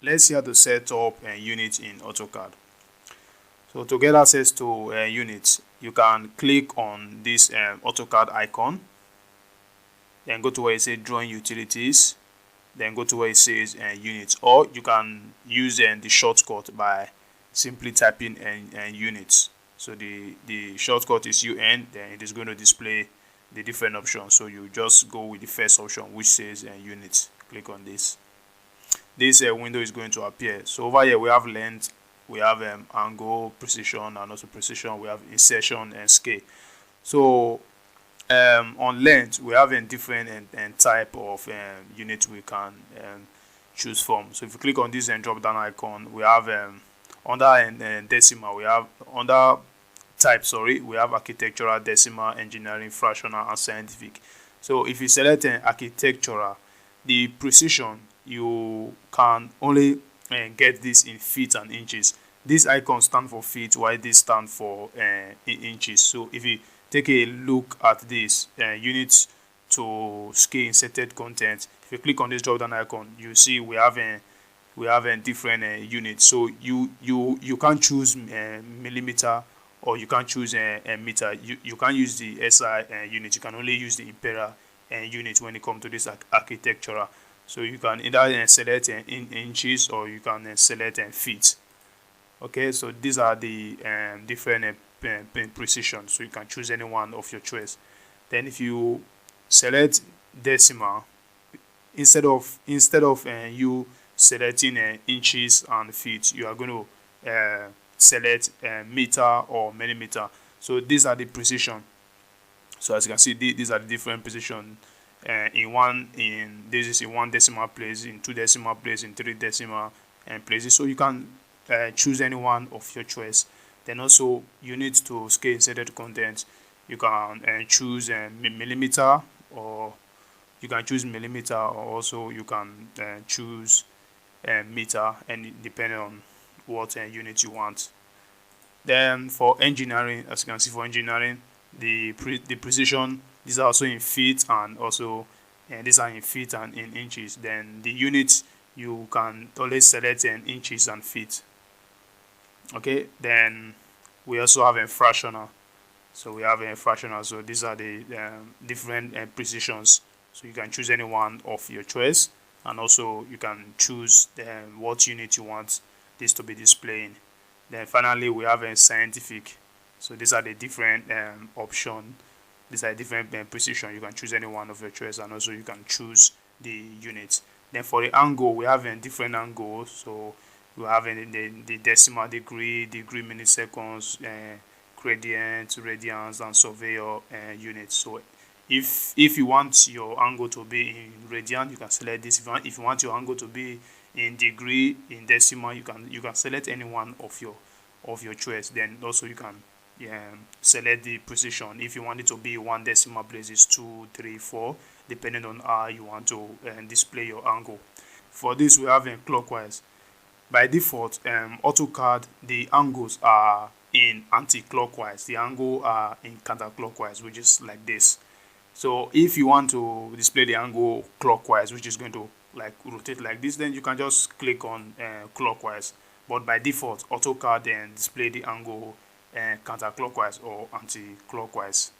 let's see how to set up a unit in AutoCAD. So to get access to units, you can click on this AutoCAD icon, then go to where it says drawing utilities, then go to where it says units, or you can use the shortcut by simply typing units. So the shortcut is UN, then it is going to display the different options. So you just go with the first option, which says units. Click on this. This window is going to appear. So over here we have length, we have angle, precision, and also precision. We have insertion and scale. So on length, we have a different type of unit we can choose from. So if you click on this drop down icon, we have under decimal, we have under type, we have architectural, decimal, engineering, fractional, and scientific. So if you select architectural, the precision, you can only get this in feet and inches. This icon stands for feet, while this stands for inches. So if you take a look at this units to scale inserted content, if you click on this drop down icon, you see we have different units. So you can choose millimeter, or you can choose a meter. You can use the SI unit. You can only use the Imperial unit when it comes to this architectural. So you can either select in inches, or you can select feet. Okay, so these are the different precision. So you can choose any one of your choice. Then if you select decimal, instead of you selecting inches and feet, you are going to select meter or millimeter. So these are the precision. So as you can see, these are the different precision. This is in 1 decimal place, in 2 decimal place, in 3 decimal places. So you can choose any one of your choice. Then also units to scale inserted content, you can choose millimeter, or you can choose millimeter, or also you can choose meter, and depending on what unit you want. Then for engineering, as you can see, for engineering, the precision, these are also in feet, and also these are in feet and in inches. Then the units, you can always select in inches and feet. Okay, then we also have a fractional. So we have a fractional. So these are the different precisions. So you can choose any one of your choice, and also you can choose what unit you want this to be displaying. Then finally we have a scientific. So these are the different option. These are different precision. You can choose any one of your choice, and also you can choose the units. Then for the angle, we have different angles. So we have the decimal, degree, milliseconds, gradient, radians, and surveyor units. So if you want your angle to be in radian, you can select this. If you want your angle to be in degree, in decimal, you can select any one of your choice. Then also you can select the precision. If you want it to be 1 decimal place, is 2, 3, 4, depending on how you want to display your angle. For this, we have clockwise. By default, AutoCAD, the angles are in anti-clockwise. The angle are in counterclockwise, which is like this. So if you want to display the angle clockwise, which is going to like rotate like this, then you can just click on clockwise. But by default, AutoCAD then display the angle counterclockwise or anti-clockwise.